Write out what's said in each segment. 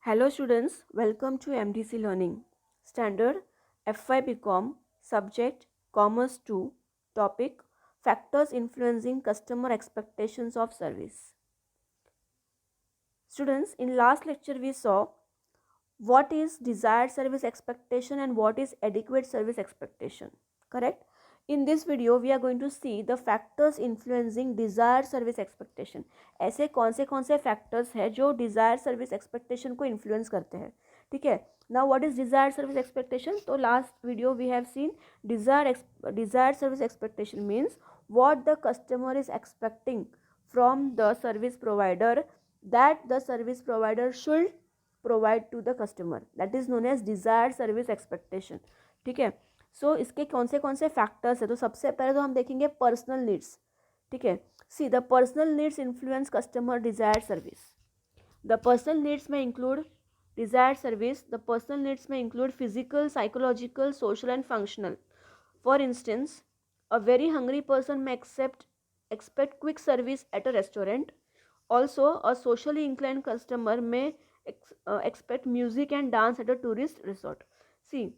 Hello students, welcome to MDC Learning. Standard FY BCom, subject Commerce 2, topic Factors influencing customer expectations of service. Students, in last lecture we saw what is desired service expectation and what is adequate service expectation, correct? In this video we are going to see the factors influencing desired service expectation. ऐसे कौन से factors है जो desire service expectation को influence करते हैं, ठीक है. Now what is desired service expectation? तो last video we have seen desired service expectation means what the customer is expecting from the service provider that the service provider should provide to the customer, that is known as desired service expectation. ठीक है. सो इसके कौन से factors है? तो सबसे पहले तो हम देखेंगे पर्सनल नीड्स. ठीक है. सी the personal needs influence customer desired service. The personal needs में include desired service. The personal needs may include physical, psychological, social and functional. For instance, a very hungry person may expect quick service at a restaurant. Also, a socially inclined customer may expect music and dance at a tourist resort. See,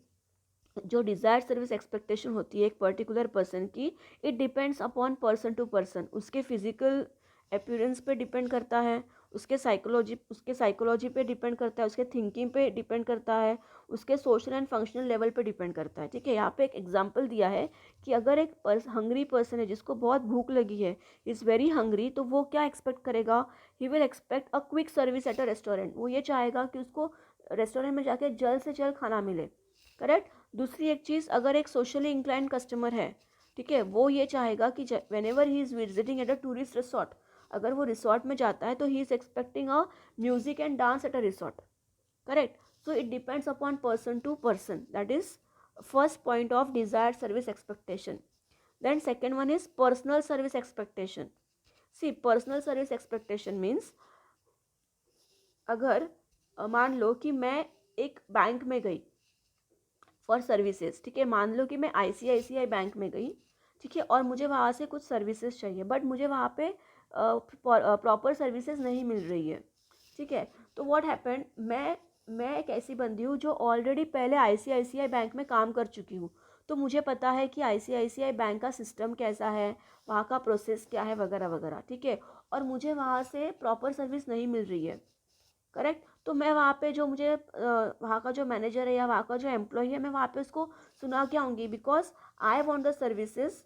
जो desired service expectation होती है एक particular person की, it depends upon person to person. उसके physical appearance पे depend करता है, उसके साइकोलॉजी पे डिपेंड करता है, उसके थिंकिंग पे डिपेंड करता है, उसके सोशल एंड फंक्शनल लेवल पे डिपेंड करता है. ठीक है. यहाँ पे एक एग्जांपल दिया है कि अगर एक हंग्री पर्सन है जिसको बहुत भूख लगी है, इज़ वेरी हंग्री, तो वो क्या एक्सपेक्ट करेगा? He will expect a quick service at a restaurant. वो ये चाहेगा कि उसको रेस्टोरेंट में जाके जल्द से जल्द खाना मिले. करेक्ट. दूसरी एक चीज़, अगर एक सोशली इंक्लाइंड कस्टमर है, ठीक है, वो ये चाहेगा कि whenever he is visiting at a tourist resort, अगर वो रिसोर्ट में जाता है तो he is expecting a music and dance at a resort. Correct. So it depends upon person to person. That is first point of desired service expectation. Then second one is personal service expectation. See, personal service expectation means अगर मान लो कि मैं एक bank में गई for services. ठीक है. मान लो कि मैं ICICI बैंक में गई, ठीक है, और मुझे वहाँ से कुछ सर्विसेज चाहिए, बट मुझे वहाँ पे प्रॉपर सर्विसेज नहीं मिल रही है. ठीक है. तो व्हाट हैपेंड, मैं एक ऐसी बंदी हूँ जो ऑलरेडी पहले ICICI बैंक में काम कर चुकी हूँ. तो मुझे पता है कि ICICI बैंक का सिस्टम कैसा है, वहाँ का प्रोसेस क्या है, वगैरह वगैरह. ठीक है. और मुझे वहाँ से प्रॉपर सर्विस नहीं मिल रही है. करेक्ट. तो मैं वहाँ पे जो मुझे वहाँ का जो मैनेजर है या वहाँ का जो एम्प्लॉय है, मैं वहाँ पे उसको सुना के आऊँगी, because I want the services.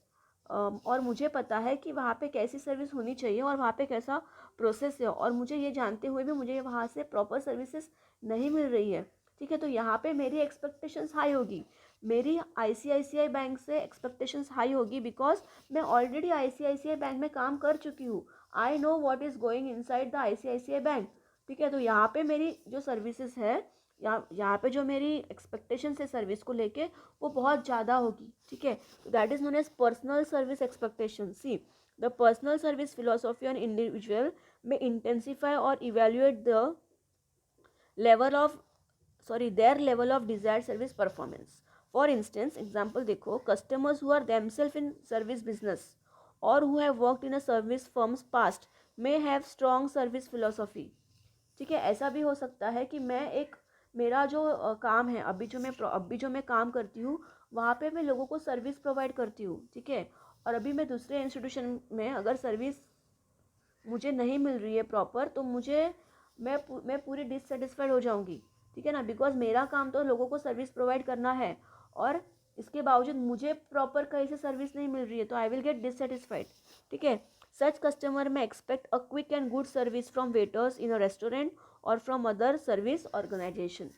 और मुझे पता है कि वहाँ पे कैसी सर्विस होनी चाहिए और वहाँ पे कैसा प्रोसेस है, और मुझे ये जानते हुए भी मुझे वहाँ से प्रॉपर सर्विसेज नहीं मिल रही है. ठीक है. तो यहाँ पे मेरी एक्सपेक्टेशंस हाई होगी, मेरी ICICI बैंक से एक्सपेक्टेशंस हाई होगी, बिकॉज मैं ऑलरेडी ICICI बैंक में काम कर चुकी हूँ. I know what is going inside the ICICI bank. ठीक है. तो यहाँ पे मेरी जो सर्विसेज है, यहाँ पे जो मेरी एक्सपेक्टेशन है सर्विस को लेके, वो बहुत ज़्यादा होगी. ठीक है. तो that is known as personal service expectation. See, the personal service philosophy on individual may intensify और evaluate the level of their level of desired service performance. For instance, example देखो, customers who are themselves in service business or who have worked in a service firm's past may have strong service philosophy. ठीक है. ऐसा भी हो सकता है कि मैं एक मेरा जो काम है, अभी जो मैं काम करती हूँ, वहाँ पे मैं लोगों को सर्विस प्रोवाइड करती हूँ. ठीक है. और अभी मैं दूसरे इंस्टीट्यूशन में अगर सर्विस मुझे नहीं मिल रही है प्रॉपर, तो मैं पूरी डिससेटिस्फाइड हो जाऊँगी. ठीक है ना. बिकॉज मेरा काम तो लोगों को सर्विस प्रोवाइड करना है, और इसके बावजूद मुझे प्रॉपर कहीं से सर्विस नहीं मिल रही है, तो आई विल गेट डिससेटिस्फाइड. ठीक है. Such customer may expect a quick and good service from waiters in a restaurant और फ्रॉम अदर सर्विस ऑर्गेनाइजेशन.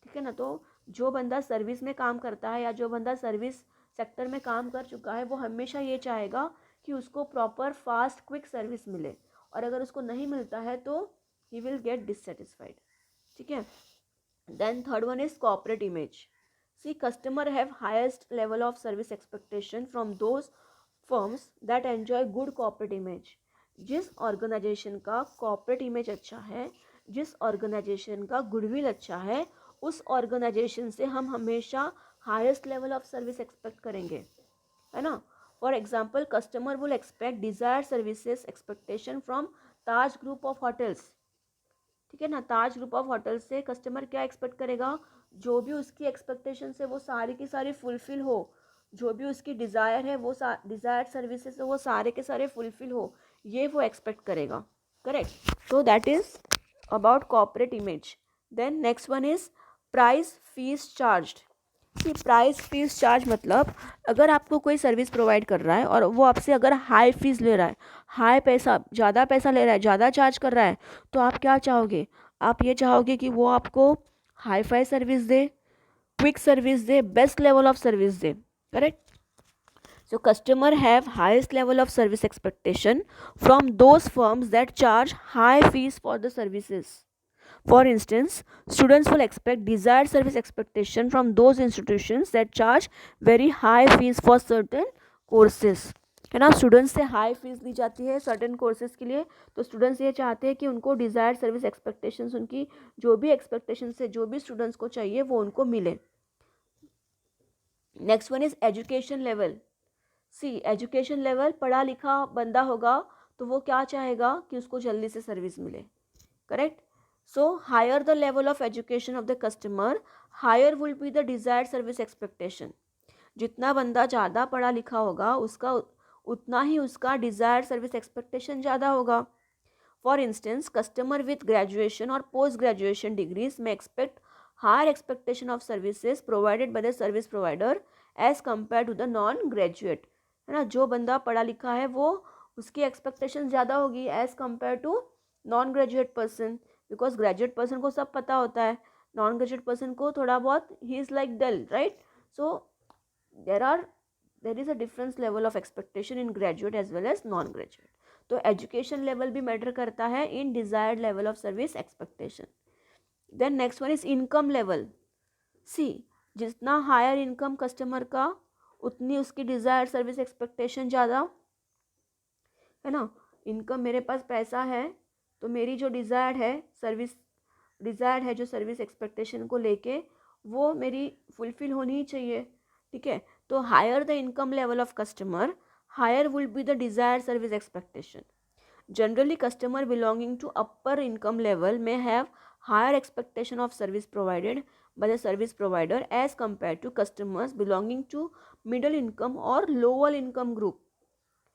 ठीक है ना. तो जो बंदा सर्विस में काम करता है या जो बंदा सर्विस सेक्टर में काम कर चुका है, वो हमेशा ये चाहेगा कि उसको प्रॉपर फास्ट क्विक सर्विस मिले, और अगर उसको नहीं मिलता है तो ही विल गेट डिससेटिस्फाइड. ठीक है. Then third one is corporate image. See, customer have highest level of service expectation from those firms that enjoy good corporate image. जिस ऑर्गेनाइजेशन का कॉर्पोरेट इमेज अच्छा है, जिस ऑर्गेनाइजेशन का गुडविल अच्छा है, उस ऑर्गेनाइजेशन से हम हमेशा highest level of service expect करेंगे, है ना. For example, customer will expect desire services expectation from Taj group of hotels. ठीक है ना। ताज ग्रुप ऑफ होटल से कस्टमर क्या एक्सपेक्ट करेगा, जो भी उसकी एक्सपेक्टेशन है वो सारी की सारी फुलफिल हो, जो भी उसकी डिज़ायर है वो डिज़ायर सर्विसेज है वो सारे के सारे फुलफिल हो, ये वो एक्सपेक्ट करेगा। करेक्ट। तो that is about corporate image. Then next one is price fees charged. See price fees charge मतलब अगर आपको कोई सर्विस प्रोवाइड कर रहा है और वो आपसे अगर हाई फीस ले रहा है, हाई पैसा, ज़्यादा पैसा ले रहा है, ज़्यादा चार्ज कर रहा है, तो आप क्या चाहोगे, आप ये चाहोगे कि वो आपको hi fi service they, quick service they, best level of service they. Correct. So customer have highest level of service expectation from those firms that charge high fees for the services. For instance, students will expect desired service expectation from those institutions that charge very high fees for certain courses. है ना, students से high fees ली जाती है certain courses के लिए, तो students ये चाहते हैं कि उनको डिज़ायर्ड सर्विस एक्सपेक्टेशंस, उनकी जो भी एक्सपेक्टेशंस है, जो भी स्टूडेंट्स को चाहिए वो उनको मिले। Next one is education level. See education level, पढ़ा लिखा बंदा होगा तो वो क्या चाहेगा कि उसको जल्दी से सर्विस मिले। Correct. So higher the level of education of the customer, higher will be the desired service expectation. जितना बंदा ज़्यादा पढ़ा लिखा होगा उसका उतना ही उसका डिजायर्ड सर्विस एक्सपेक्टेशन ज़्यादा होगा। For instance, customer with graduation और पोस्ट ग्रेजुएशन डिग्रीज में expect higher expectation of services provided by the service provider as compare to the non graduate. है ना, जो बंदा पढ़ा लिखा है वो उसकी एक्सपेक्टेशन ज़्यादा होगी as compare to non graduate person, because graduate person को सब पता होता है, नॉन ग्रेजुएट पर्सन को थोड़ा बहुत ही is like dull, right. So there is a difference level of expectation in graduate as well as non graduate. तो एजुकेशन लेवल भी मैटर करता है in desired level of service expectation. Then next one is income level. See जितना higher income customer का उतनी उसकी desired service expectation ज़्यादा, है ना। इनकम, मेरे पास पैसा है तो मेरी जो डिज़ायर्ड है सर्विस, डिज़ायर्ड है जो सर्विस एक्सपेक्टेशन को लेके वो मेरी फुलफिल होनी ही चाहिए। ठीक है। तो higher the income level of customer, higher will be the desired service expectation. Generally, customer belonging to upper income level may have higher expectation of service provided by the service provider as compared to customers belonging to middle income or lower income group।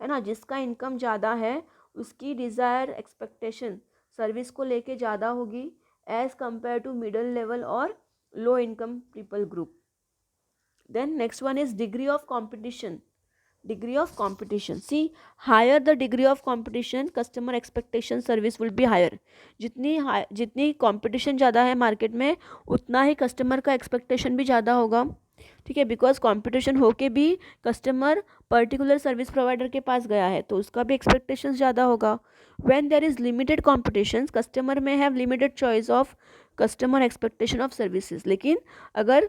है ना, जिसका income ज़्यादा है उसकी desire expectation service को लेके ज़्यादा होगी as compare to middle level और low income people group. Then next one is degree of competition. Degree of competition, see higher the degree of competition customer expectation service will be higher. जितनी competition ज़्यादा है market में उतना ही customer का expectation भी ज़्यादा होगा। ठीक है, बिकॉज कंपटीशन होके भी कस्टमर पर्टिकुलर सर्विस प्रोवाइडर के पास गया है तो उसका भी एक्सपेक्टेशन ज़्यादा होगा। When there is limited competition customer may have limited choice of customer expectation of services. लेकिन अगर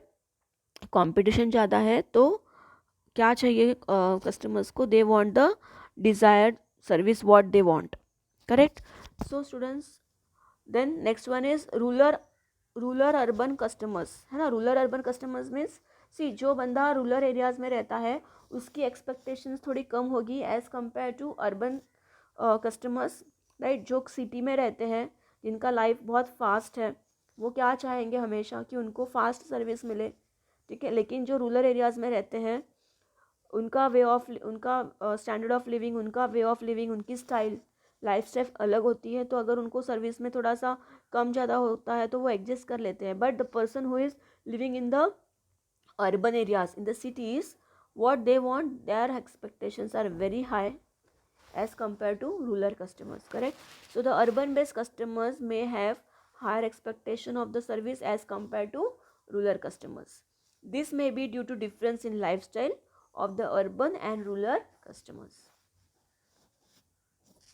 कंपटीशन ज़्यादा है तो क्या चाहिए कस्टमर्स को, they want the desired service what they want. Correct. So students, then next one is rural urban customers. है ना, rural urban customers means see जो बंदा रूरल एरियाज़ में रहता है उसकी एक्सपेक्टेशंस थोड़ी कम होगी as compare to urban customers, right. जो सिटी में रहते हैं जिनका लाइफ बहुत फास्ट है वो क्या चाहेंगे हमेशा कि उनको फास्ट सर्विस मिले। ठीक है, लेकिन जो रूरल एरियाज़ में रहते हैं उनका स्टैंडर्ड ऑफ लिविंग, उनका वे ऑफ लिविंग, उनकी लाइफ स्टाइल अलग होती है, तो अगर उनको सर्विस में थोड़ा सा कम ज़्यादा होता है तो वो एडजस्ट कर लेते हैं। But the person who is living in the urban areas in the cities, what they want, their expectations are very high as compared to rural customers. Correct. So the urban based customers may have higher expectation of the service as compared to rural customers. This may be due to difference in lifestyle of the urban and rural customers.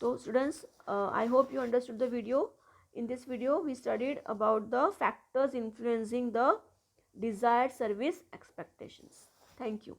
So students, I hope you understood the video. In this video we studied about the factors influencing the desired service expectations. Thank you.